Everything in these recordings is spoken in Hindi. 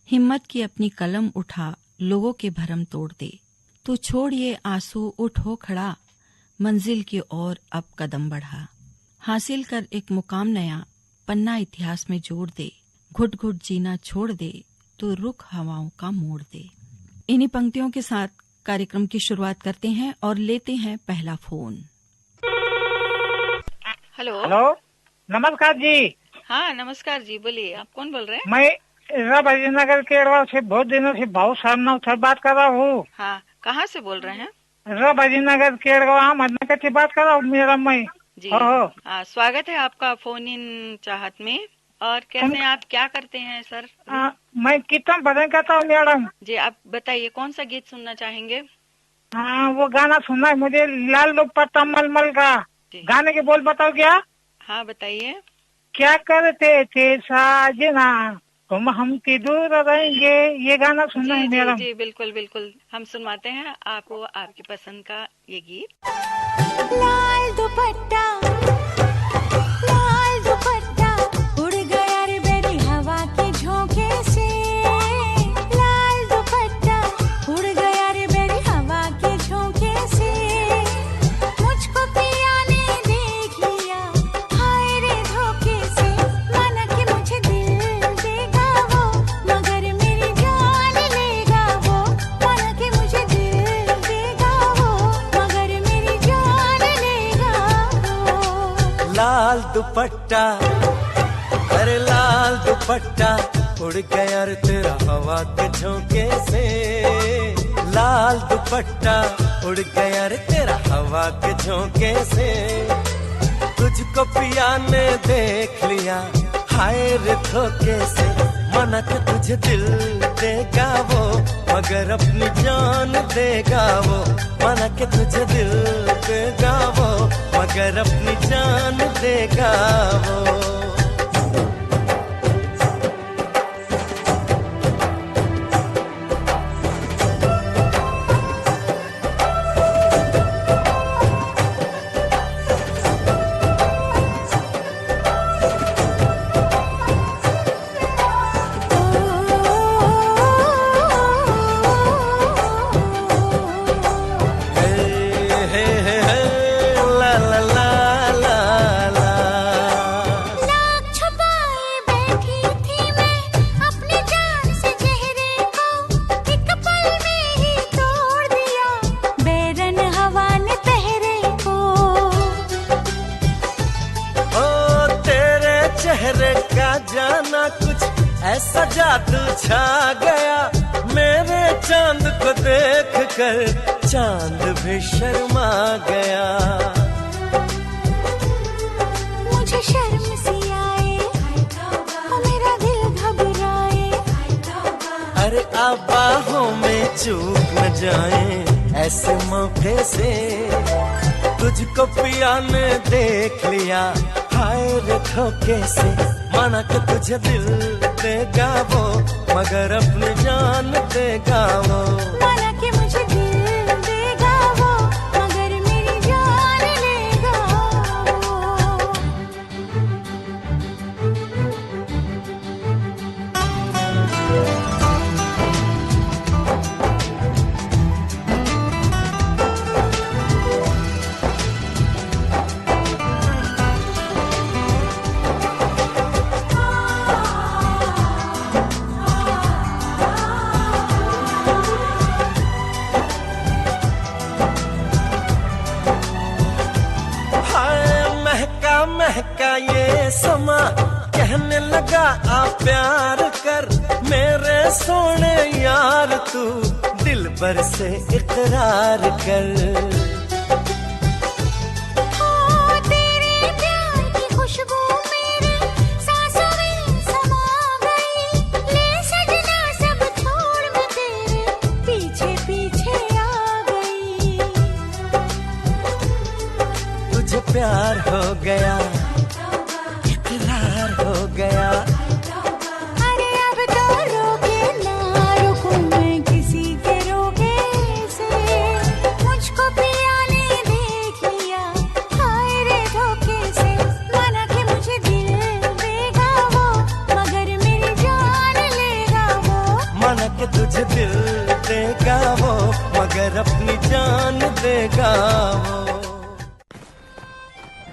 हिम्मत की अपनी कलम उठा, लोगों के भरम तोड़ दे। तू छोड़ ये आंसू, उठ हो खड़ा, मंजिल की ओर अब कदम बढ़ा। हासिल कर एक मुकाम नया, पन्ना इतिहास में जोड़ दे। घुट घुट जीना छोड़ दे, तो रुख हवाओं का मोड़ दे। इन्हीं पंक्तियों के साथ कार्यक्रम की शुरुआत करते हैं और लेते हैं पहला फोन। हेलो। हेलो, नमस्कार जी। हाँ नमस्कार जी, बोलिए आप कौन बोल रहे हैं? मैं राजाजीनगर केड़वा से बहुत दिनों से भाऊ सामना सर बात कर रहा हूँ। हाँ, कहाँ से बोल रहे हैं? राजाजीनगर केड़वा मदनगर से बात कर रहा हूँ मेरा मैं। जी हो। हाँ, स्वागत है आपका फोन इन चाहत में। और कैसे हैं आप, क्या करते हैं सर? मैं कीर्तन भजन करता हूँ मैडम जी, आप बताइए कौन सा गीत सुनना चाहेंगे? हाँ, वो गाना सुनना है मुझे, लाल दुपट्टा मलमल का। गाने के बोल बताओ क्या? हाँ बताइए। क्या करते थे साजना, तुम हमकी दूर रहेंगे, ये गाना सुनना है मैडम। जी बिल्कुल बिल्कुल, हम सुनवाते हैं आपको आपकी पसंद का ये गीत। लाल दुपट्टा उड़ गया रे बेरी हवा के झोंके से। लाल दुपट्टा उड़ गया रे बेरी हवा के झोंके से। मुझको पिया ने देख लिया, हाय रे धोखे से। माना कि मुझे दिल देगा वो, मगर मेरी जान लेगा वो। माना कि मुझे दिल देगा वो, मगर मेरी जान लेगा वो। लाल दुपट्टा, अरे लाल दुपट्टा उड़ गया रे तेरा हवा के झोंके से। लाल दुपट्टा उड़ गया रे तेरा हवा के झोंके से। तुझको पिया ने देख लिया, हाय रे धोखे से। मना के तुझे दिल देगा वो, मगर अपनी जान देगा वो। मना के तुझे दिल देगा वो, मगर अपनी जान देगा वो। जाना कुछ ऐसा जादू छा गया, मेरे चांद को देख कर चांद भी शर्मा गया। मुझे शर्म सी आए, मेरा दिल घबराए। अरे बाहों में चूक न जाए ऐसे मौके से। तुझको पिया ने देख लिया, हाय रे धोखे से। माना कि तुझे दिल देगा वो, मगर अपनी जान देगा वो। माना कि मुझे दिल देगा वो, मगर मेरी जान लेगा वो। महका ये समा, कहने लगा आ प्यार कर। मेरे सोने यार तू दिल भर से इकरार कर। तेरे प्यार की खुशबू मेरे सांसों में समा गई। ले सजना सब छोड़ मैं तेरे पीछे पीछे आ गई। तुझे प्यार हो गया, इकरार हो गया। अरे अब तो रोके ना रुकूं मैं किसी के रोके से। मुझको पिया ने देख लिया, हाय रे धोखे से। माना कि मुझे दिल देगा वो, मगर मेरी जान लेगा वो। न कि तुझे दिल देगा वो, मगर अपनी जान देगा वो।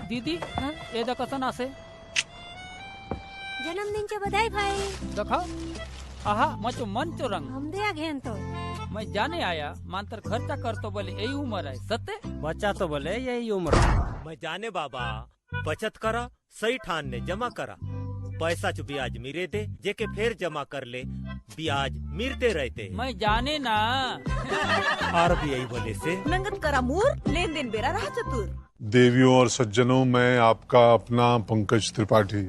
दीदी ये दा कसं असे जन्मदिनच्या बधाई भाई देखा आहा मचो मन चो रंग हम दिया घेन तो मैं जाने आया मांतर खर्चा कर तो बोले यही उम्र है सत्य बच्चा तो बोले यही उम्र। मैं जाने बाबा बचत करा सही ठान ने जमा करा, पैसा चु ब्याज मिरे दे जेके फिर जमा कर ले ब्याज मिरते रहते। मैं जाने ना आरबीआई बोले से नंगत करा मूर लेन देन बेरा रहा चतुर। देवियों और सज्जनों, मैं आपका अपना पंकज त्रिपाठी।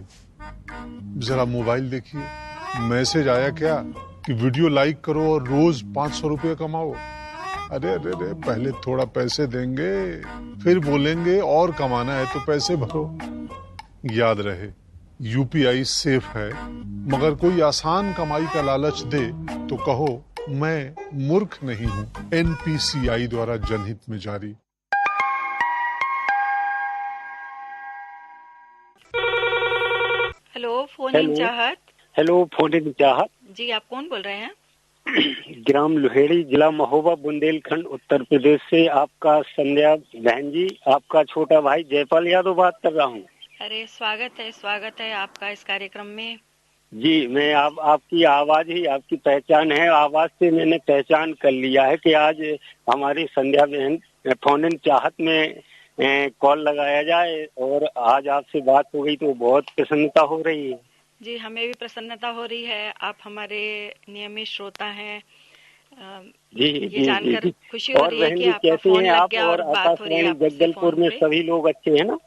जरा मोबाइल देखिए, मैसेज आया क्या कि वीडियो लाइक करो और रोज 500 रुपये कमाओ। अरे अरे अरे, पहले थोड़ा पैसे देंगे फिर बोलेंगे और कमाना है तो पैसे भरो। याद रहे यूपीआई सेफ है, मगर कोई आसान कमाई का लालच दे तो कहो मैं मूर्ख नहीं हूँ। एनपीसीआई द्वारा जनहित में जारी। हेलो फोन इन चाहत। हेलो फोन इन चाहत जी, आप कौन बोल रहे हैं? ग्राम लोहेड़ी, जिला महोबा, बुंदेलखंड, उत्तर प्रदेश से आपका संध्या बहन जी, आपका छोटा भाई जयपाल यादव बात कर रहा हूँ। अरे स्वागत है आपका इस कार्यक्रम में। जी मैं आपकी आवाज ही आपकी पहचान है, आवाज से मैंने पहचान कर लिया है कि आज हमारी संध्या बहन फोन इन चाहत में कॉल लगाया जाए और आज आपसे बात हो गई तो बहुत प्रसन्नता हो रही है। जी हमें भी प्रसन्नता हो रही है, आप हमारे नियमित श्रोता हैं। जी ये जानकर खुशी हो और रही है कि आपका कैसे फोन हैं लग आप? गया और और बात हो रही है आपसे जगदलपुर फोन में पे। सभी लोग अच्छे हैं ना?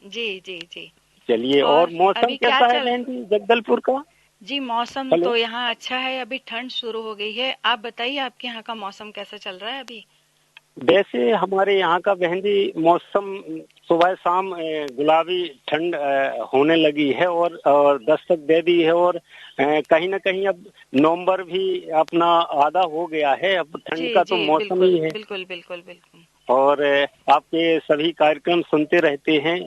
जी जी जी। चलिए, और मौसम अभी क्या कैसा है चल- बहन जी जगदलपुर का? जी मौसम हेलो? तो यहाँ अच्छा है, अभी ठंड शुरू हो गई है। आप बताइए आपके यहाँ का मौसम कैसा चल रहा है अभी? वैसे हमारे यहाँ का बहन जी मौसम सुबह शाम गुलाबी ठंड होने लगी है और दस्तक दे दी है और कहीं ना कहीं अब नवंबर भी अपना आधा हो गया है। अब ठंड का तो मौसम ही है। बिल्कुल बिल्कुल बिल्कुल। और आपके सभी कार्यक्रम सुनते रहते हैं,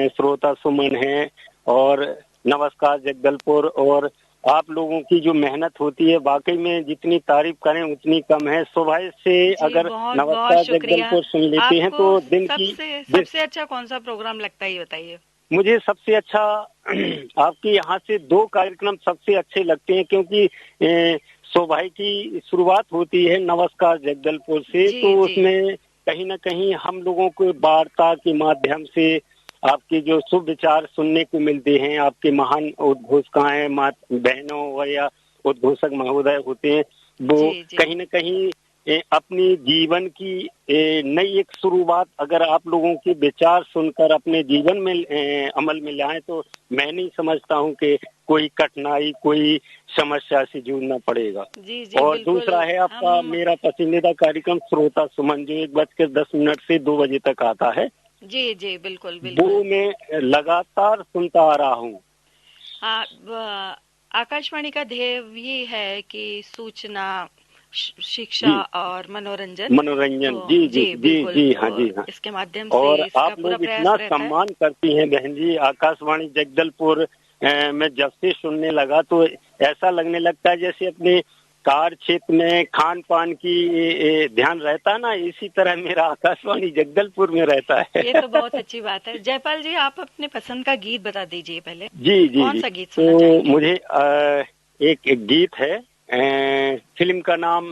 श्रोता सुमन है और नमस्कार जगदलपुर, और आप लोगों की जो मेहनत होती है वाकई में जितनी तारीफ करें उतनी कम है। सुबह से अगर नमस्कार जगदलपुर सुन लेते हैं तो दिन की सबसे अच्छा कौन सा प्रोग्राम लगता है ये बताइए? मुझे सबसे अच्छा आपके यहाँ से 2 कार्यक्रम सबसे अच्छे लगते हैं, क्योंकि सुबह की शुरुआत होती है नमस्कार जगदलपुर से, तो उसमें कहीं ना कहीं हम लोगों को वार्ता के माध्यम से आपके जो शुभ विचार सुनने को मिलते हैं। आपके महान उद्घोषकाएं बहनों या उद्घोषक महोदय होते हैं, वो कहीं न कहीं अपनी जीवन की नई एक शुरुआत अगर आप लोगों के विचार सुनकर अपने जीवन में अमल में लाएं तो मैं नहीं समझता हूं कि कोई कठिनाई कोई समस्या से जूझना पड़ेगा। और दूसरा है आपका मेरा पसंदीदा कार्यक्रम श्रोता सुमन, जो 1:10 से 2 बजे तक आता है। जी जी बिल्कुल बिल्कुल, वो मैं लगातार सुनता आ रहा हूँ। आकाशवाणी का ध्येय ये है कि सूचना, शिक्षा और मनोरंजन तो, जी जी जी जी हाँ जी हाँ। इसके माध्यम से और इसका आप पूरा लोग प्रयास इतना रहता है। सम्मान करती हैं बहन जी। आकाशवाणी जगदलपुर में जब से सुनने लगा तो ऐसा लगने लगता है जैसे अपने कार्य क्षेत्र में खान पान की ध्यान रहता है ना, इसी तरह मेरा आकाशवाणी जगदलपुर में रहता है। ये तो बहुत अच्छी बात है। जयपाल जी आप अपने पसंद का गीत बता दीजिए पहले। जी जी कौन सा गीत सुनना तो चाहेंगे? मुझे एक गीत है, फिल्म का नाम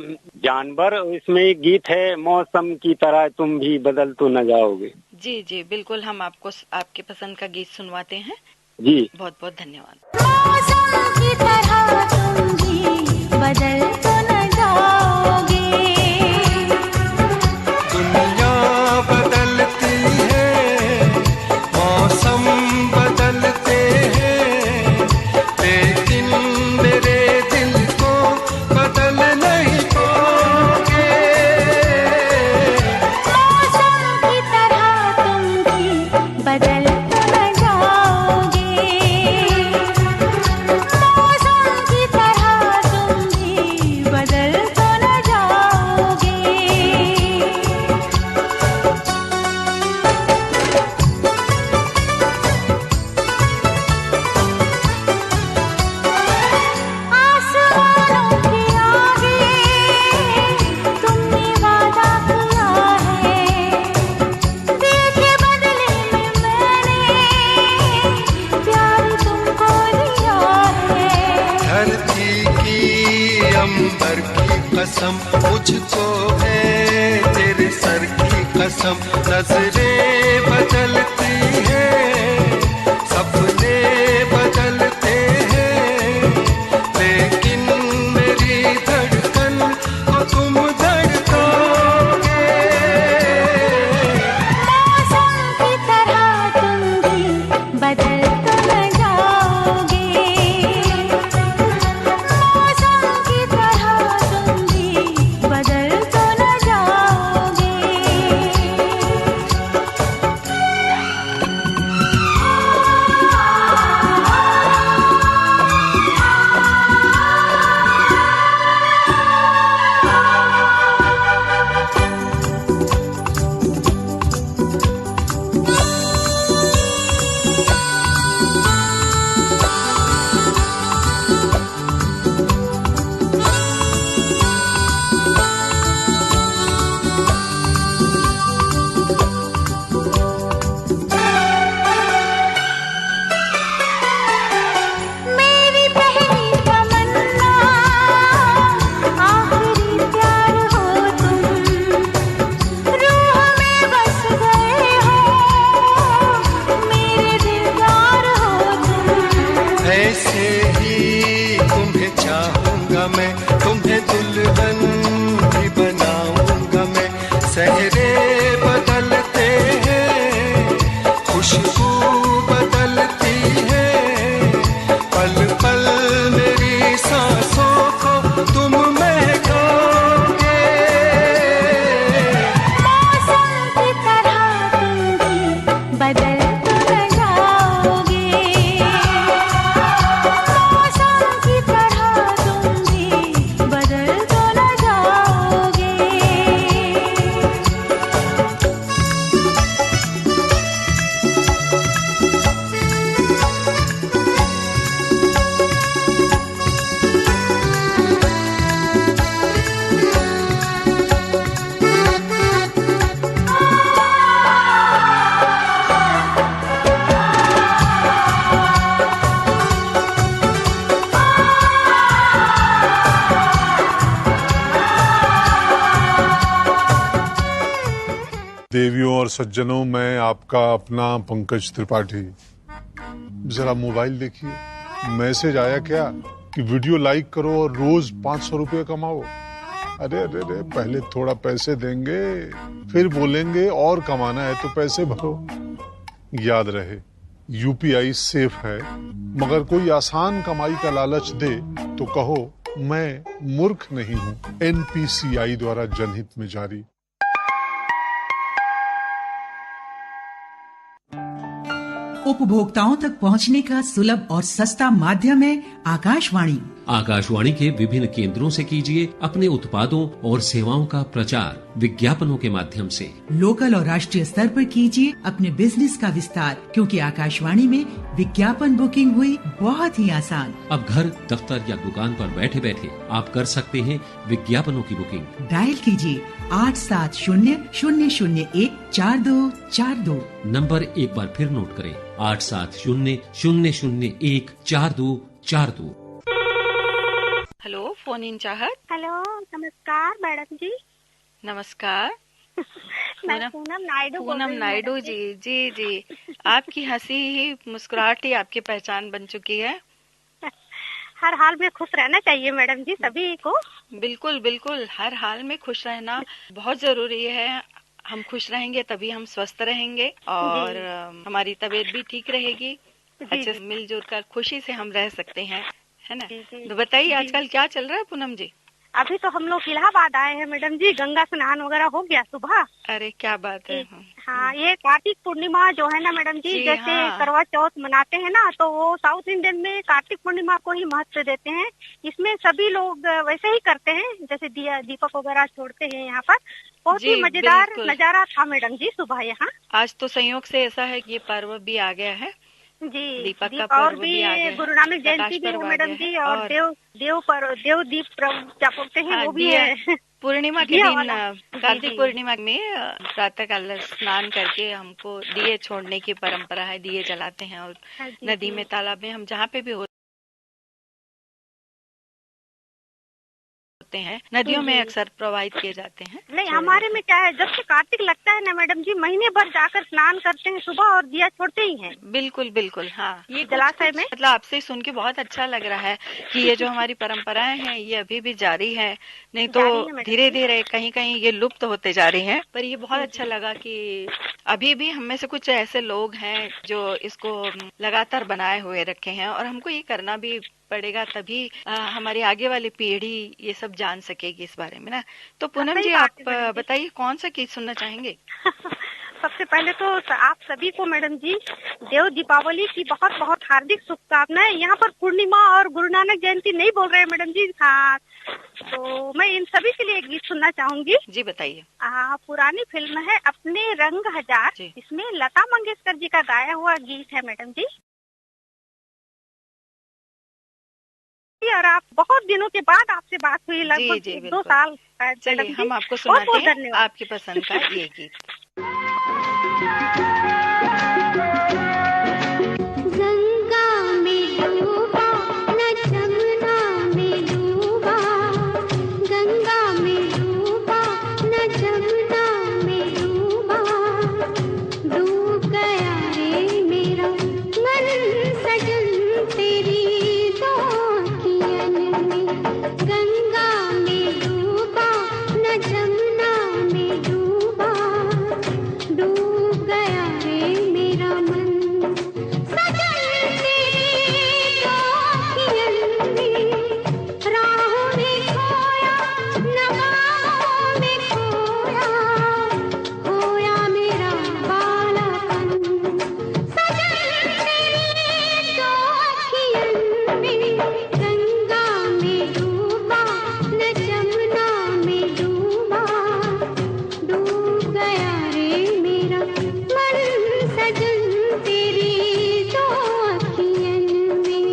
जानवर, इसमें एक गीत है मौसम की तरह तुम भी बदल तो न जाओगे। जी जी बिल्कुल, हम आपको आपके पसंद का गीत सुनवाते हैं। जी बहुत बहुत धन्यवाद। मौसम की तरह तुम भी बदल तो न जाओगे। दुनिया बदलती है, मौसम बदलते हैं, लेकिन मेरे दिल को बदल नहीं पाओगे। मौसम की तरह तुम भी बदल तो न जाओगे। मौसम की तरह ही अंबर की कसम, मुझको है तेरे सर की कसम। नजरें बदलती हैं, सपने बदलते हैं, लेकिन मेरी धड़कन को तुम धड़काओगे। मौसम की तरह तुम भी बदल तो न जाओगे, मौसम की तरह तुम भी बदल तो न जाओगे। मेरी पहली तमन्ना आखिरी प्यार हो तुम, रूह में बस गए हो, मेरे दिलदार हो तुम। ऐसे ही तुम्हें चाहूंगा मैं, तुम्हें दुल्हन भी बनाऊंगा मैं। सहरे बदलते हैं, खुशबू बदलती है, पल पल मेरी सांसों को तुम महकाओगे। मौसम की तरह तुम भी बदल तो न जाओगे, मौसम की तरह तुम भी बदल तो न जाओगे। देवियों और सज्जनों, मैं आपका अपना पंकज त्रिपाठी। जरा मोबाइल देखिए, मैसेज आया क्या कि वीडियो लाइक करो और रोज 500 रुपये कमाओ। अरे अरे अरे, पहले थोड़ा पैसे देंगे, फिर बोलेंगे और कमाना है तो पैसे भरो। याद रहे, यूपीआई सेफ है, मगर कोई आसान कमाई का लालच दे तो कहो मैं मूर्ख नहीं हूं। एनपीसीआई द्वारा जनहित में जारी। उपभोक्ताओं तक पहुंचने का सुलभ और सस्ता माध्यम है आकाशवाणी। आकाशवाणी के विभिन्न केंद्रों से कीजिए अपने उत्पादों और सेवाओं का प्रचार विज्ञापनों के माध्यम से। लोकल और राष्ट्रीय स्तर पर कीजिए अपने बिजनेस का विस्तार, क्योंकि आकाशवाणी में विज्ञापन बुकिंग हुई बहुत ही आसान। अब घर, दफ्तर या दुकान पर बैठे बैठे आप कर सकते हैं विज्ञापनों की बुकिंग। डायल कीजिए 8700014242। नंबर एक बार फिर नोट करें, 8700014242। हेलो, फोन इन चाहत। हेलो, नमस्कार मैडम जी। नमस्कार। मैं पूनम नायडू बोल रही पूनम हूँ नायडू मैडम जी। जी जी, आपकी हंसी ही, मुस्कुराहट ही आपकी पहचान बन चुकी है। हर हाल में खुश रहना चाहिए मैडम जी सभी को। बिल्कुल बिल्कुल, हर हाल में खुश रहना बहुत जरूरी है। हम खुश रहेंगे तभी हम स्वस्थ रहेंगे और हमारी तबीयत भी ठीक रहेगी। अच्छे से मिलजुल कर खुशी से हम रह सकते हैं, है ना। तो बताइए आजकल क्या चल रहा है पूनम जी? अभी तो हम लोग इलाहाबाद आए हैं मैडम जी, गंगा स्नान वगैरह हो गया सुबह। अरे क्या बात है। हाँ, ये कार्तिक पूर्णिमा जो है ना मैडम जी, जैसे करवा चौथ मनाते हैं ना, तो वो साउथ इंडियन में कार्तिक पूर्णिमा को ही महत्व देते हैं। इसमें सभी लोग वैसे ही करते हैं, जैसे दिया दीपक वगैरह छोड़ते हैं यहाँ पर। बहुत ही मजेदार नजारा था मैडम जी सुबह यहाँ। आज तो संयोग से ऐसा है कि ये पर्व भी आ गया है जी, दीपक का और पर्व भी आ गया, गुरु नानक जयंती भी है मैडम जी, और देव दीप क्या बोलते हैं वो भी है। पूर्णिमा के दिन, कार्तिक पूर्णिमा में प्रातः काल स्नान करके हमको दिए छोड़ने की परंपरा है। दिए जलाते हैं और नदी में, तालाब में, हम जहाँ पे भी हो होते हैं, नदियों में अक्सर प्रवाहित किए जाते हैं। नहीं, हमारे में क्या है, जब से कार्तिक लगता है ना मैडम जी, महीने भर जाकर स्नान करते हैं सुबह और दिया छोड़ते ही हैं। बिल्कुल बिल्कुल, हाँ, ये जलाशय में मतलब आपसे सुन के बहुत अच्छा लग रहा है कि ये जो हमारी परंपराएं हैं ये अभी भी जारी है, नहीं तो धीरे धीरे कहीं कहीं ये लुप्त होते जा रही हैं। पर ये बहुत अच्छा लगा कि अभी भी हम में से कुछ ऐसे लोग हैं जो इसको लगातार बनाए हुए रखे हैं, और हमको ये करना भी पड़ेगा, तभी हमारी आगे वाली पीढ़ी ये सब जान सकेगी इस बारे में ना। तो पूनम जी, आप बताइए कौन सा गीत सुनना चाहेंगे? सबसे पहले तो आप सभी को मैडम जी देव दीपावली की बहुत बहुत हार्दिक शुभकामनाएं। यहाँ पर पूर्णिमा और गुरु नानक जयंती नहीं बोल रहे हैं मैडम जी। हाँ, तो मैं इन सभी के लिए एक गीत सुनना चाहूंगी। जी बताइए। पुरानी फिल्म है अपने रंग हजार, इसमें लता मंगेशकर जी का गाया हुआ गीत है मैडम जी। और आप बहुत दिनों के बाद आपसे बात हुई, लगभग 2 साल। चलिए हम आपको सुनाते हैं आपकी पसंद का ये गीत। गंगा में डूबा न जमुना में डूबा, गंगा में डूबा न जमुना में डूबा, डूब गया रे मेरा मन सजन तेरी दो अखियन में। गंगा में डूबा न जमुना में डूबा, डूब गया रे मेरा मन सजन तेरी दो अखियन में। राहों में खोया नगाहों में खोया, खोया मेरा बालापन सजन तेरी दो अखियन में। गंगा में डूबा न जमुना में डूबा, डूब गया रे मेरा मन सजन तेरी दो अखियन में।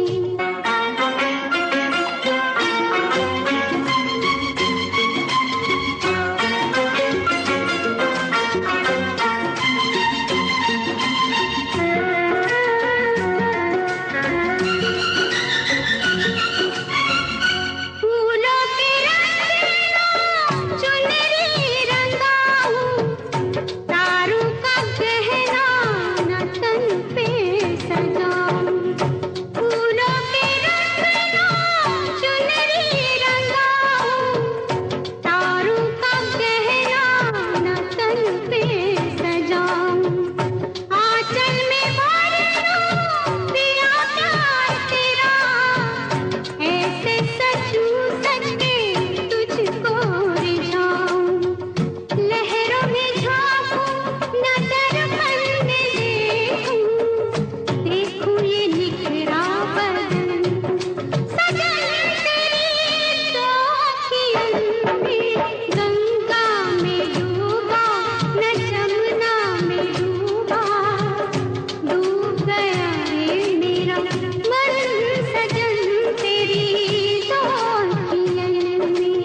फूलों के रंग चुनरी रंगाऊं, तारों का गहना न तन पे सजाऊं। फूलों के रंग चुनरी रंगाऊं, तारों का गहना न तन पे सजाऊं। आंचल में भर लूं पिया प्यार तेरा, ऐसे सचू सच के तुझको रिझाऊं। लहरों में झांकूं न दर्पण में देखूं, देखूं ये निखरा बदन सजन तेरी दो अखियन में। गंगा में डूबा न जमुना में डूबा, डूब गया रे मेरा मन सजन तेरी दो अखियन में।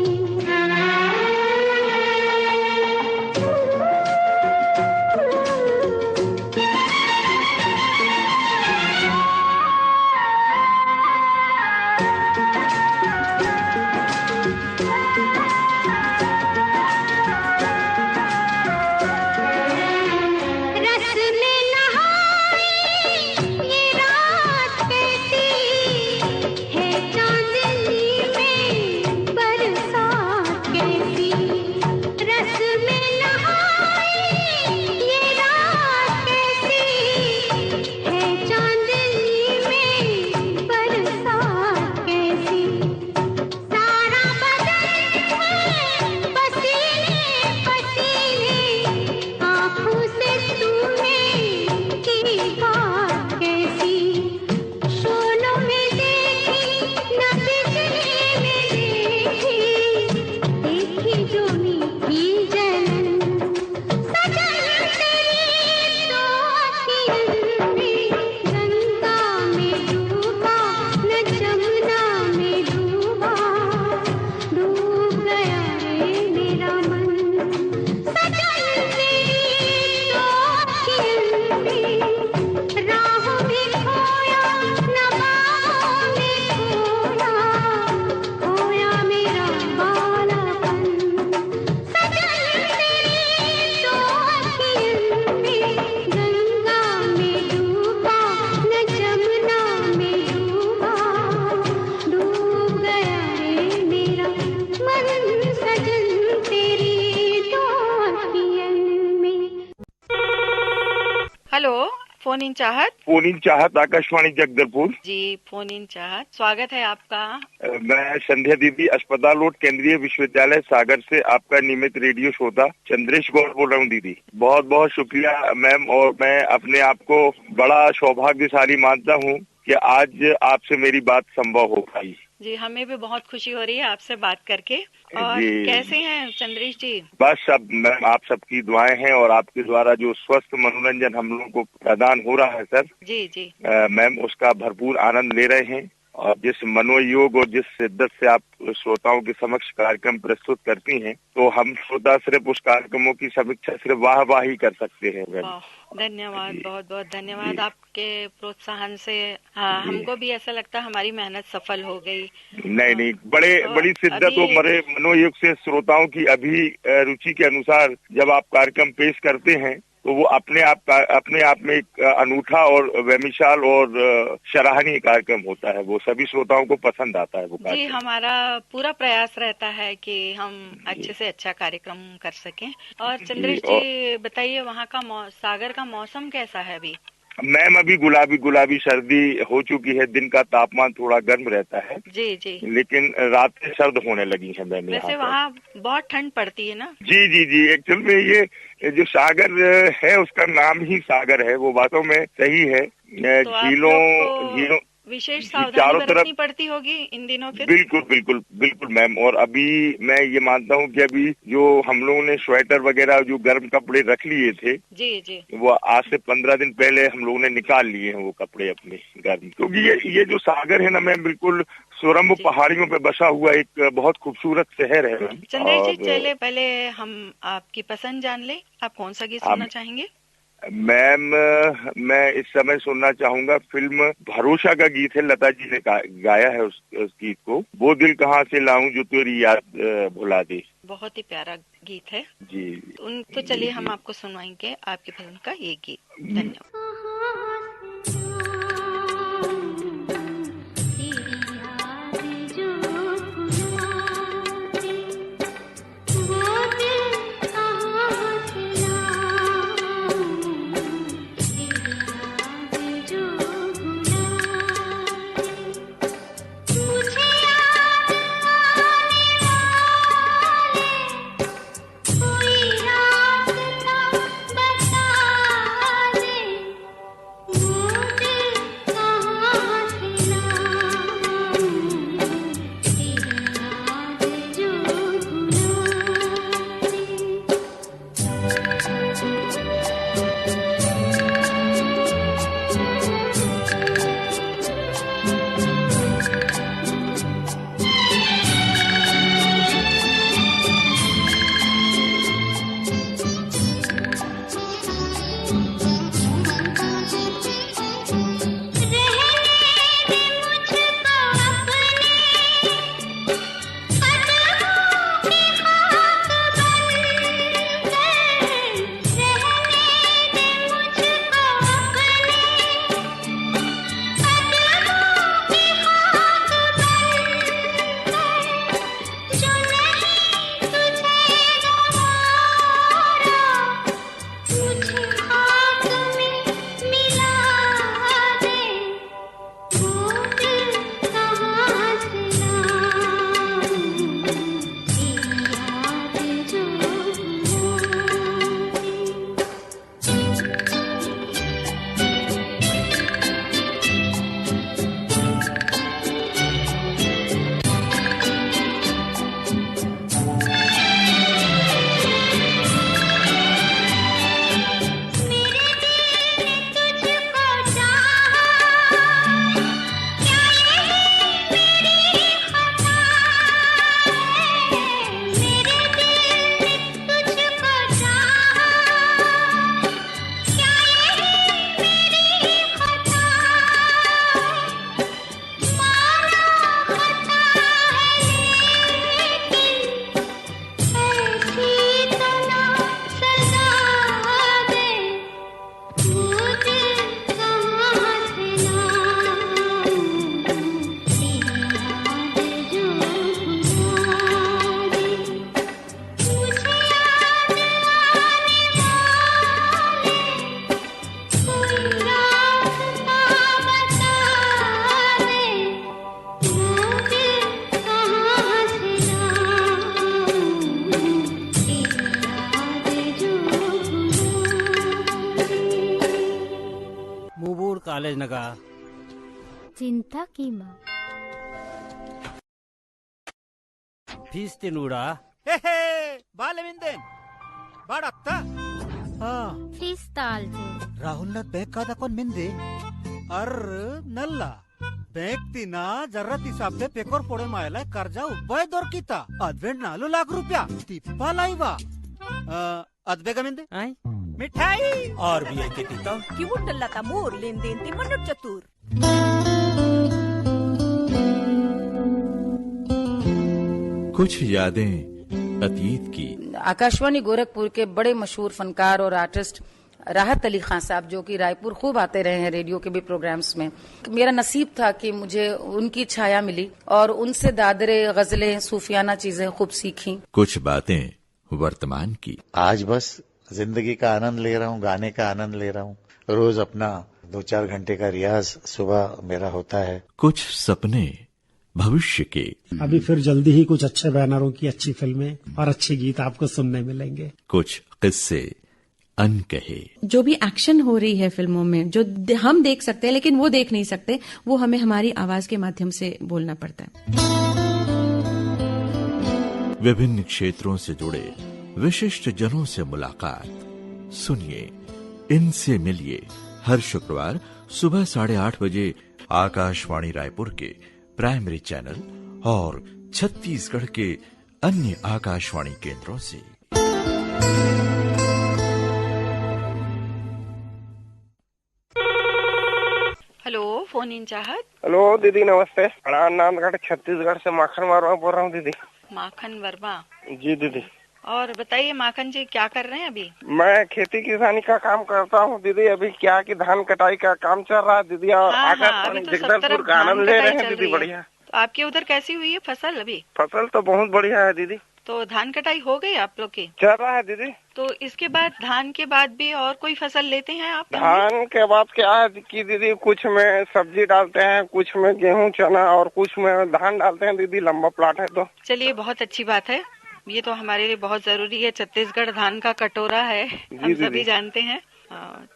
रस में नहाई ये रात कैसी है, चांदनी में बरसात कैसी। रस में नहाई ये रात कैसी है, चांदनी में बरसात कैसी। सारा बदन फोन इन चाहत। फोन इन चाहत आकाशवाणी जगदलपुर। जी फोन इन चाहत, स्वागत है आपका। मैं संध्या दीदी अस्पताल रोड केंद्रीय विश्वविद्यालय सागर से आपका नियमित रेडियो श्रोता चंद्रेश गौड़ बोल रहा हूँ दीदी। बहुत बहुत शुक्रिया मैम, और मैं अपने आप को बड़ा सौभाग्यशाली मानता हूँ कि आज आपसे मेरी बात संभव हो पाई। जी हमें भी बहुत खुशी हो रही है आपसे बात करके। और कैसे हैं चंद्रेश जी? बस सब मैम आप सबकी दुआएं हैं और आपके द्वारा जो स्वस्थ मनोरंजन हम लोगों को प्रदान हो रहा है सर, जी जी मैम उसका भरपूर आनंद ले रहे हैं। और जिस मनोयोग और जिस शिद्दत से आप श्रोताओं के समक्ष कार्यक्रम प्रस्तुत करती हैं, तो हम श्रोता सिर्फ उस कार्यक्रमों की समीक्षा सिर्फ वाह ही कर सकते हैं। धन्यवाद, बहुत बहुत धन्यवाद। आपके प्रोत्साहन से हमको भी ऐसा लगता है हमारी मेहनत सफल हो गई। नहीं, बड़ी शिद्दत और मरे मनोयोग से श्रोताओं की अभी रुचि के अनुसार जब आप कार्यक्रम पेश करते हैं, तो वो अपने आप में एक अनूठा और बेमिसाल और सराहनीय कार्यक्रम होता है। वो सभी श्रोताओं को पसंद आता है वो कार्यक्रम। जी हमारा पूरा प्रयास रहता है कि हम अच्छे से अच्छा कार्यक्रम कर सकें। और चंद्रेश जी बताइए, वहाँ का सागर का मौसम कैसा है अभी? मैम अभी गुलाबी सर्दी हो चुकी है। दिन का तापमान थोड़ा गर्म रहता है जी जी, लेकिन रातें सर्द होने लगी है मैम। वैसे वहाँ बहुत ठंड पड़ती है ना? जी एक्चुअल में ये जो सागर है उसका नाम ही सागर है, वो वास्तव में सही है। तो झीलों विशेष सावधानी बरतनी पड़ती होगी इन दिनों फिर? बिल्कुल मैम। और अभी मैं ये मानता हूँ कि अभी जो हम लोगों ने स्वेटर वगैरह जो गर्म कपड़े रख लिए थे, जी वो आज से 15 दिन पहले हम लोगों ने निकाल लिए हैं वो कपड़े अपने गर्म। क्योंकि ये जो सागर है ना मैम, बिल्कुल सोरम्बो पहाड़ियों पे बसा हुआ एक बहुत खूबसूरत शहर है मैम। चंद्रेश जी चले पहले हम आपकी पसंद जान ले, आप कौन सा गीत सुनना चाहेंगे? मैम मैं इस समय सुनना चाहूंगा, फिल्म भरोसा का गीत है, लता जी ने गाया है उस गीत को, वो दिल कहाँ से लाऊं जो तेरी याद भुला दे। बहुत ही प्यारा गीत है जी। तो चलिए हम आपको सुनवाएंगे आपकी पसंद का ये गीत। धन्यवाद। ಕಾಲೇಜ್ ನಗ चिंता की माँ ಫೀಸ್ ತಿನ್ನುಡ ಬಾಲವಿಂದೆ ಬಾಡಕ್ತ फीस ताल राहुल न बैंक का दाखवून मिंदे अर्र नल्ला बैंक तिना जरा तिसाबले पेकर पोड़े मायला कर्जा उब्बाय दर किता अद्वेंट 4 लाख रुपया तिप्पा लाईवा अद्वेगा मिंदे मिठाई आरबीआई के टीता कि मुंडला ता मोर लेन देन ते मनुष्य चतुर कुछ यादें अतीत की। आकाशवाणी गोरखपुर के बड़े मशहूर फनकार और आर्टिस्ट राहत अली खान साहब, जो कि रायपुर खूब आते रहे हैं रेडियो के भी प्रोग्राम्स में। मेरा नसीब था कि मुझे उनकी छाया मिली और उनसे दादरे, गजलें, सूफियाना चीजें खूब सीखी। कुछ बातें वर्तमान की। आज बस जिंदगी का आनंद ले रहा हूँ, गाने का आनंद ले रहा हूँ। रोज अपना 2-4 घंटे का रियाज सुबह मेरा होता है। कुछ सपने भविष्य के। अभी फिर जल्दी ही कुछ अच्छे बैनरों की अच्छी फिल्में और अच्छे गीत आपको सुनने मिलेंगे। कुछ किस्से अनकहे। जो भी एक्शन हो रही है फिल्मों में, जो हम देख सकते हैं लेकिन वो देख नहीं सकते, वो हमें हमारी आवाज के माध्यम से बोलना पड़ता है। विभिन्न क्षेत्रों से जुड़े विशिष्ट जनों से मुलाकात। सुनिए, इनसे मिलिए हर शुक्रवार सुबह 8:30 बजे आकाशवाणी रायपुर के प्राइमरी चैनल और छत्तीसगढ़ के अन्य आकाशवाणी केंद्रों से। हेलो, फोन इन चाहत। हेलो दीदी, नमस्ते। नांदगढ़ छत्तीसगढ़ से माखन वर्मा बोल रहा हूँ दीदी। माखन वर्मा जी दीदी। और बताइए माखन जी, क्या कर रहे हैं अभी? मैं खेती किसानी का काम करता हूँ दीदी। अभी क्या कि धान कटाई का काम चल रहा है दीदी। और आकाशवाणी जगदलपुर का आनंद ले रहे हैं दीदी। बढ़िया। तो आपके उधर कैसी हुई है फसल अभी? फसल तो बहुत बढ़िया है दीदी। तो धान कटाई हो गई आप लोग की? चल रहा है दीदी। तो इसके बाद, धान के बाद भी और कोई फसल लेते हैं आप? धान के बाद क्या है कि दीदी, कुछ में सब्जी डालते हैं, कुछ में गेहूं, चना और कुछ में धान डालते हैं दीदी। लंबा प्लाट है। तो चलिए, बहुत अच्छी बात है। ये तो हमारे लिए बहुत जरूरी है। छत्तीसगढ़ धान का कटोरा है, हम सभी जानते हैं।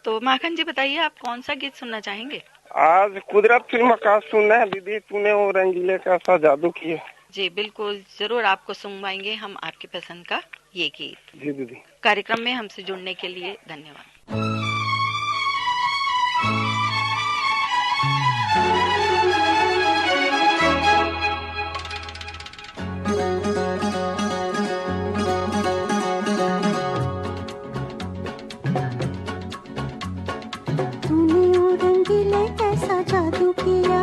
तो माखन जी बताइए, आप कौन सा गीत सुनना चाहेंगे? आज कुदरत फिल्म का सुनना है दीदी। तूने वो रंगीले का सा जादू किए। जी बिल्कुल, जरूर आपको सुनवाएंगे हम आपकी पसंद का ये गीत। जी दीदी। कार्यक्रम में हमसे जुड़ने के लिए धन्यवाद। तूने वो रंगीले कैसा जादू किया,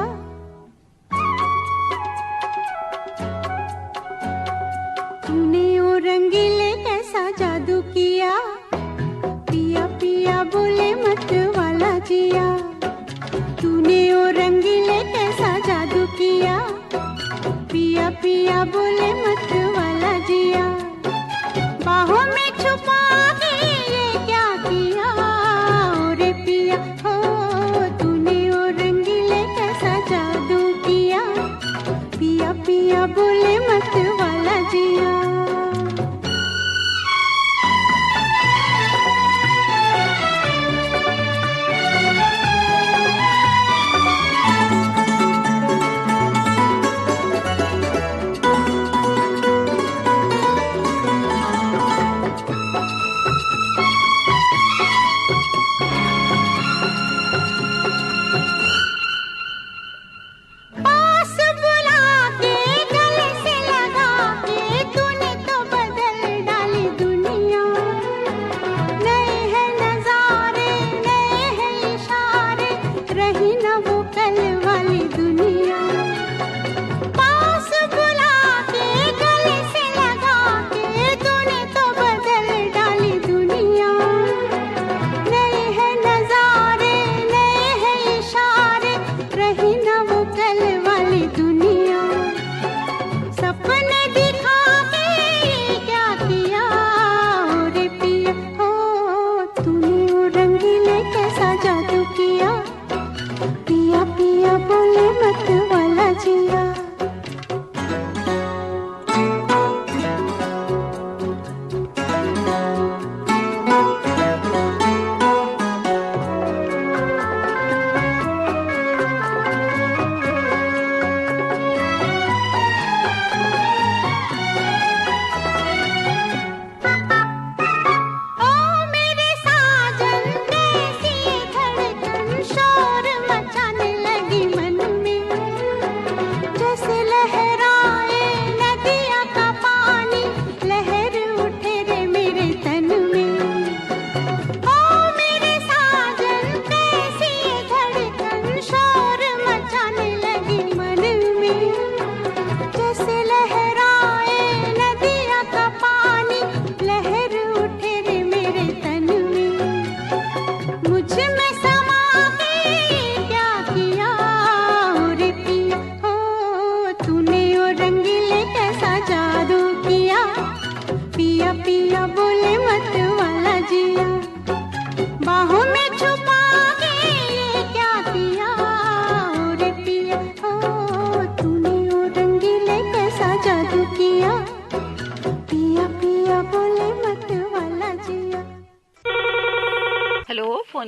तूने वो रंगीले कैसा जादू किया, पिया पिया बोले मत वाला जिया। तूने वो रंगीले कैसा जादू किया, पिया पिया बोले मत वाला जिया। बाहों में छुपा के ये क्या किया रे पिया, हो तूने वो रंगीले कैसा जादू किया, पिया पिया बोले मत वाला जिया।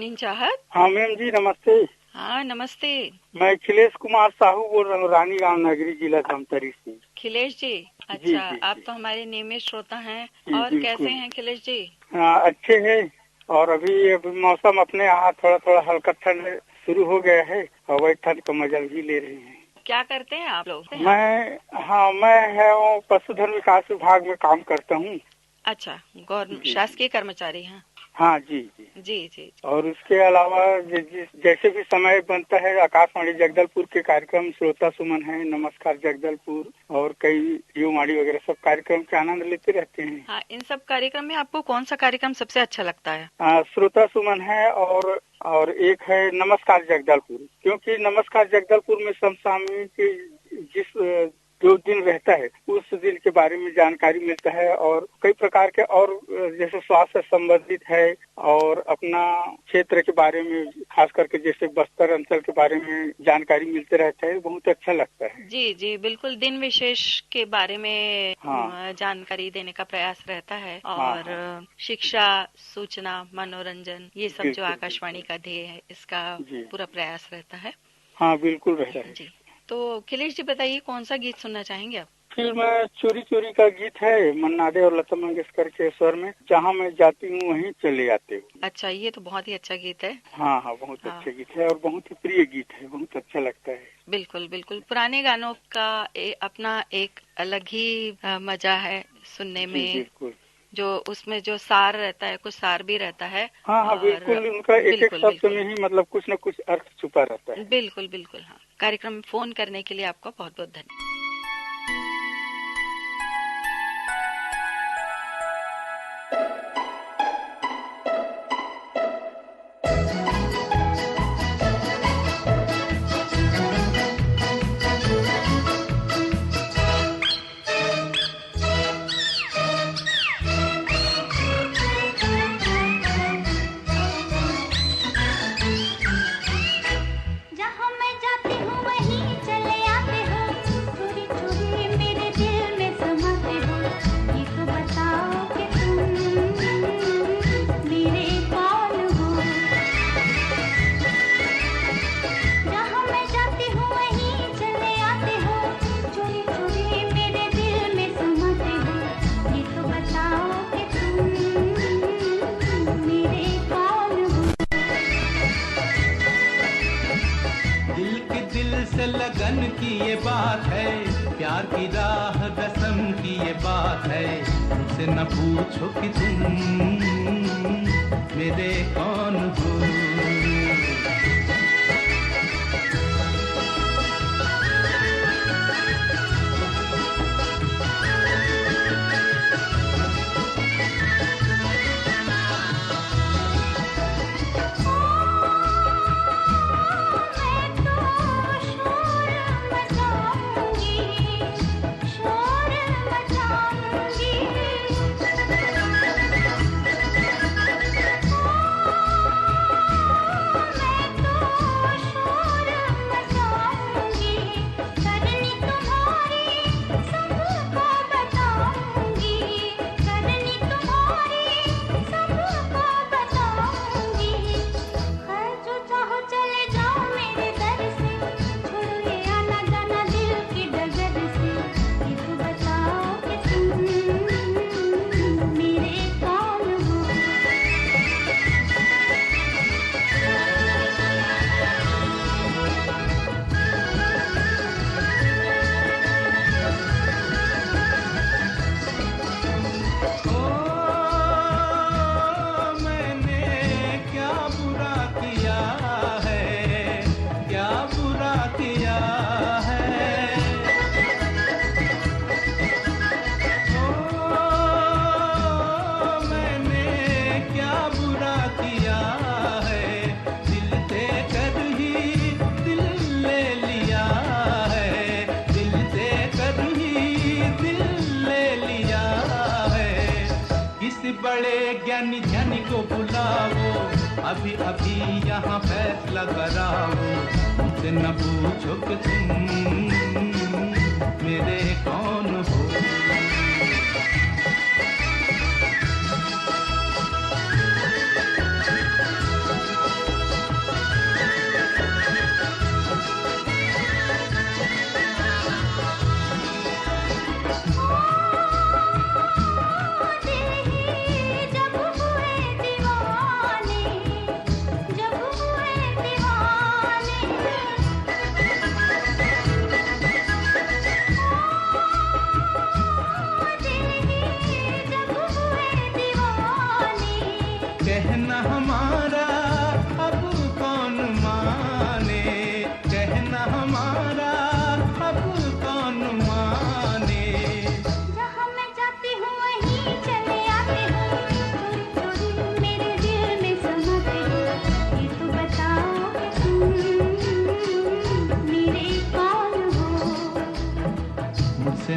मॉर्निंग चाहत। हाँ मैम जी नमस्ते। हाँ नमस्ते। मैं अखिलेश कुमार साहू बोल रहा हूँ, रानी गांव नगरी, जिला धमतरी से। अखिलेश जी, अच्छा जी, आप जी। तो हमारे नियमित श्रोता हैं। जी, और बिल्कुल। कैसे हैं अखिलेश जी? हाँ अच्छे हैं। और अभी मौसम अपने यहाँ थोड़ा थोड़ा हल्का ठंड शुरू हो गया है और वही ठंड का मजा भी ले रहे हैं। क्या करते हैं आप लोग? मैं है वो पशुधन विकास विभाग में काम करता हूँ। अच्छा, गवर्नमेंट शासकीय कर्मचारी हैं? हाँ जी जी जी जी। और उसके अलावा जैसे भी समय बनता है आकाशवाणी जगदलपुर के कार्यक्रम श्रोता सुमन है, नमस्कार जगदलपुर और कई युवाणी वगैरह सब कार्यक्रम के आनंद लेते रहते हैं। हाँ, इन सब कार्यक्रम में आपको कौन सा कार्यक्रम सबसे अच्छा लगता है? श्रोता सुमन है और एक है नमस्कार जगदलपुर, क्योंकि नमस्कार जगदलपुर में समसामयिक जिस जो दिन रहता है उस दिन के बारे में जानकारी मिलता है और कई प्रकार के और जैसे स्वास्थ्य संबंधित है और अपना क्षेत्र के बारे में खास करके जैसे बस्तर अंचल के बारे में जानकारी मिलते रहता है, बहुत अच्छा लगता है। जी जी बिल्कुल, दिन विशेष के बारे में हाँ। जानकारी देने का प्रयास रहता है और हाँ। शिक्षा, सूचना, मनोरंजन, ये सब जो बिल्कुल, आकाशवाणी का ध्येय है इसका जी। पूरा प्रयास रहता है। हाँ बिल्कुल रहता है जी। तो अखिलेश जी बताइए, कौन सा गीत सुनना चाहेंगे आप? फिल्म चोरी चोरी का गीत है, मन्ना डे और लता मंगेशकर के स्वर में, जहाँ मैं जाती हूँ वहीं चले आते हो। अच्छा, ये तो बहुत ही अच्छा गीत है। हाँ हाँ बहुत अच्छा गीत है और बहुत ही प्रिय गीत है, बहुत अच्छा लगता है। बिल्कुल बिल्कुल, पुराने गानों का अपना एक अलग ही मजा है सुनने जी, में। बिल्कुल। जो उसमें जो सार रहता है, कुछ सार भी रहता है। हाँ हाँ और बिल्कुल, उनका एक एक शब्द में ही मतलब कुछ न कुछ अर्थ छुपा रहता है। बिल्कुल बिल्कुल। हाँ, कार्यक्रम में फोन करने के लिए आपका बहुत बहुत धन्यवाद। जहाँ मैं जाती हूँ वहीं चले आते हो, चोरी चोरी मेरे दिल में समाते हो। ये तो बताओ कि तुम मेरे कौन हो। जहाँ मैं जाती हूँ वहीं चले आते हो, चोरी चोरी मेरे दिल में समाते हो। ये तो बताओ कि तुम मेरे कौन हो। दिल की दिल से लगन की ये बात है, प्यार की राह रस्म की ये बात है। मुझसे न पूछो कि तुम मेरे कौन हो। बड़े ज्ञानी ध्यानी को बुलाओ, अभी अभी यहाँ फैसला कराओ। मुझसे न पूछो कि तुम मेरे कौन हो।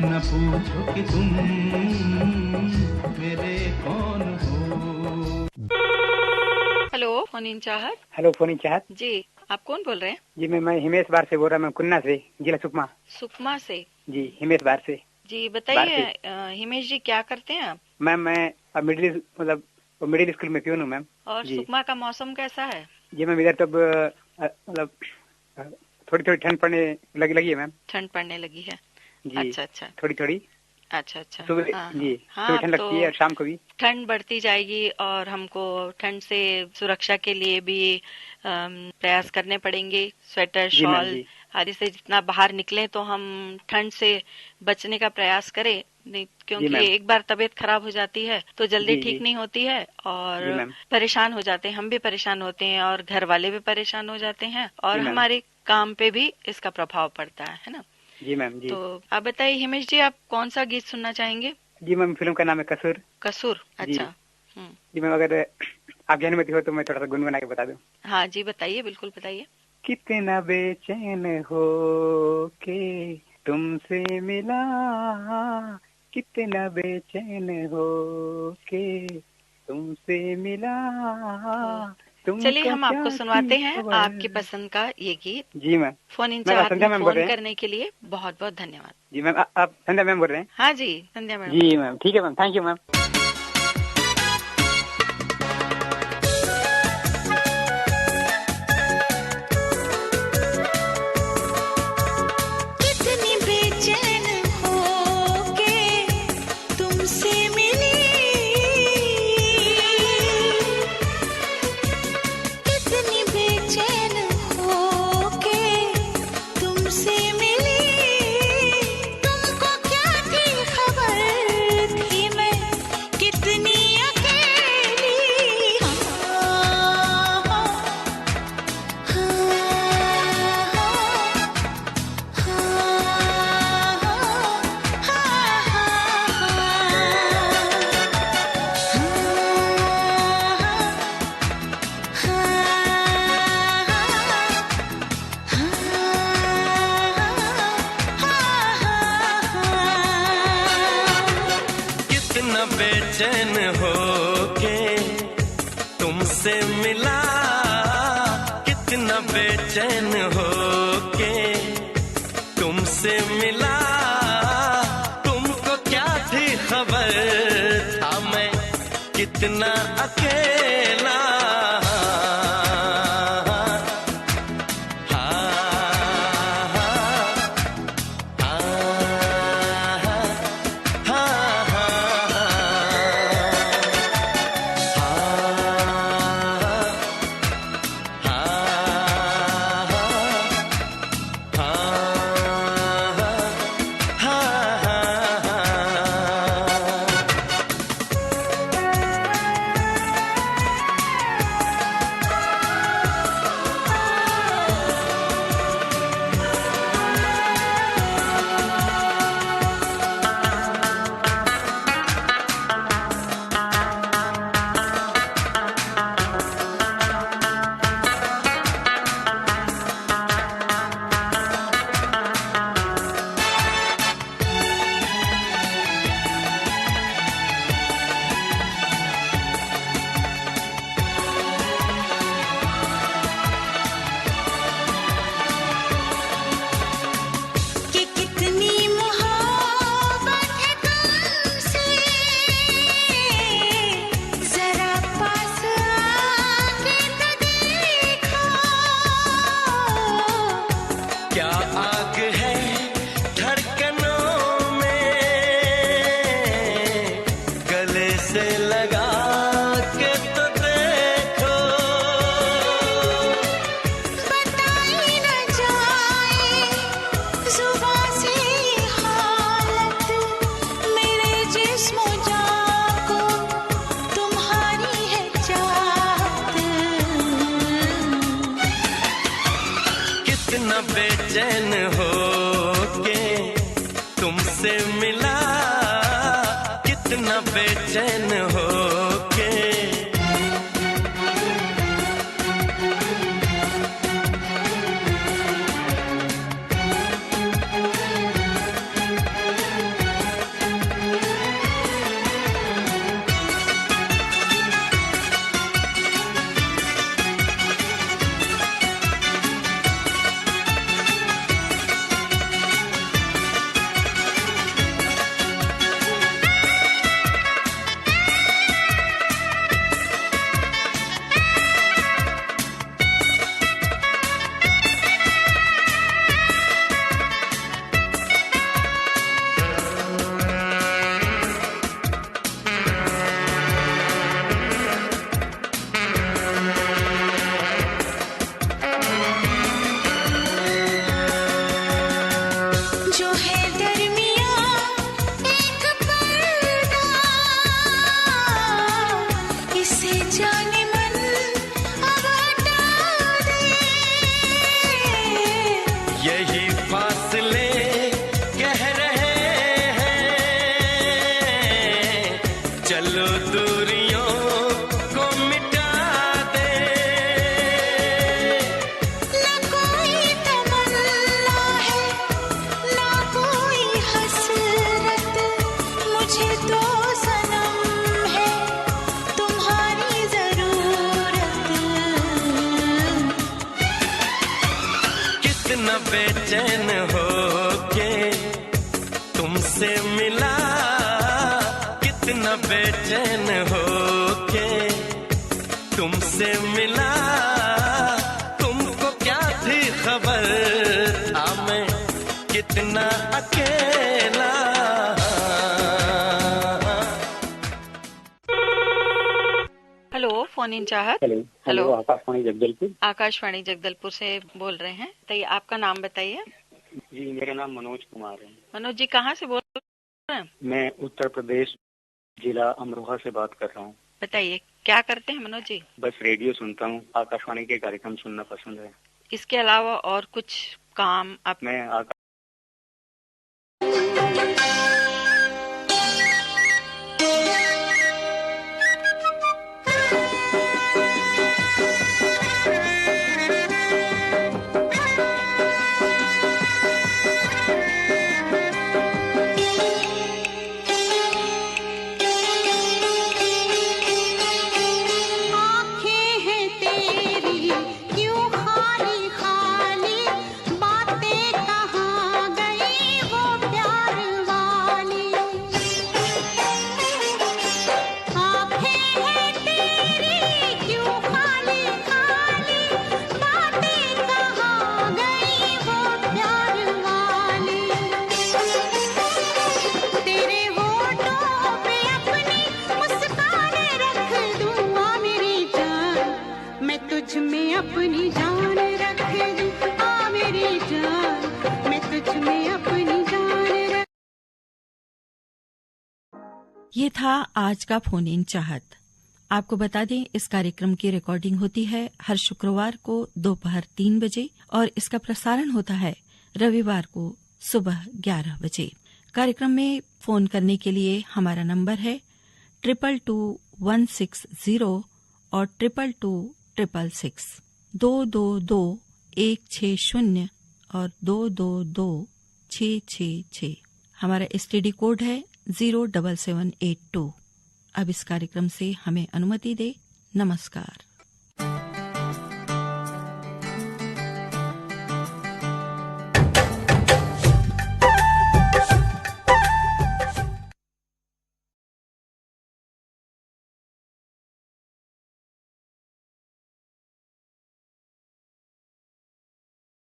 न पूछो कि तुम मेरे कौन हो। हेलो, फोन इन चाहत। हेलो, फोन इन चाहत जी, आप कौन बोल रहे हैं? जी, मैं हिमेश बार से बोल रहा हूँ, मैं कुन्ना से, जिला सुकमा। सुकमा से? जी, हिमेश बार से। जी बताइए हिमेश जी, क्या करते हैं आप? मैम मैं मिडिल स्कूल में प्यून हूँ मैम। और सुकमा का मौसम कैसा है? जी मैम, इधर तब मतलब थोड़ी थोड़ी ठंड पड़ने लगी है मैम। ठंड पड़ने लगी है? जी। अच्छा। थोड़ी थोड़ी। अच्छा। सुबह जी, सुबह ठंड लगती है और शाम को भी ठंड बढ़ती जाएगी और हमको ठंड से सुरक्षा के लिए भी प्रयास करने पड़ेंगे। स्वेटर, शॉल आदि से जितना बाहर निकलें तो हम ठंड से बचने का प्रयास करें, नहीं क्योंकि एक बार तबीयत खराब हो जाती है तो जल्दी ठीक नहीं होती है और परेशान हो जाते हैं, हम भी परेशान होते हैं और घर वाले भी परेशान हो जाते हैं और हमारे काम पे भी इसका प्रभाव पड़ता है ना? जी मैम जी। तो आप बताइए हिमेश जी, आप कौन सा गीत सुनना चाहेंगे? जी मैम, फिल्म का नाम है कसूर। कसूर, अच्छा। जी मैम, अगर आप अनुमति हो तो मैं थोड़ा सा गुनगुना के बता दूं। हाँ जी बताइए, बिल्कुल बताइए। कितना बेचैन हो के तुमसे मिला, कितना बेचैन हो के तुमसे मिला। चलिए हम आपको सुनवाते हैं आपकी पसंद का ये गीत। जी मैम। फोन इन चाहत में फोन करने के लिए बहुत बहुत धन्यवाद। जी मैम, आप संध्या मैम बोल रहे हैं? हाँ जी, संध्या मैम। जी मैम, ठीक है मैम, थैंक यू मैम। बेचैन हो के तुमसे मिला, कितना बेचैन हो के तुमसे मिला। तुमको क्या थी खबर था मैं कितना अकेला। बेचैन हो के तुमसे मिला, कितना बेचैन हो के। चलो दूरियों को मिटा दे। ना कोई तमन्ना है ना कोई हसरत, मुझे तो सनम है तुम्हारी जरूरत। कितना बेचैन हो के तुमसे मिला, कितना बेचैन हो के तुमसे मिला। तुमको क्या थी खबर था मैं कितना अकेला। हेलो, फोन इन चाहत। हेलो, आकाशवाणी जगदलपुर। आकाशवाणी जगदलपुर से बोल रहे हैं। बताइए, आपका नाम बताइए। जी, मेरा नाम मनोज कुमार है। मनोज जी, कहाँ से बोल रहे हैं? मैं उत्तर प्रदेश जिला अमरोहा से बात कर रहा हूँ। बताइए, क्या करते हैं मनोज जी? बस रेडियो सुनता हूँ, आकाशवाणी के कार्यक्रम सुनना पसंद है। इसके अलावा और कुछ काम आप? मैं आँखें हैं तेरी क्यों खाली खाली, बातें कहाँ गई वो प्यार वाली। आँखें हैं तेरी क्यों खाली खाली, बातें कहाँ गई वो प्यार वाली। तेरे होठों पे अपनी मुस्कान रख दूँ आ मेरी जान, मैं तुझ में अपनी जान रख दूँ आ मेरी जान, मैं तुझ में अपनी जान रख। ये था आज का फोन इन चाहत। आपको बता दें, इस कार्यक्रम की रिकॉर्डिंग होती है हर शुक्रवार को दोपहर 3 बजे और इसका प्रसारण होता है रविवार को सुबह 11 बजे। कार्यक्रम में फोन करने के लिए हमारा नंबर है 222160 और 222266, 222-160 और 222-666। हमारा STD कोड है 07782। अब इस कार्यक्रम से हमें अनुमति दे। नमस्कार।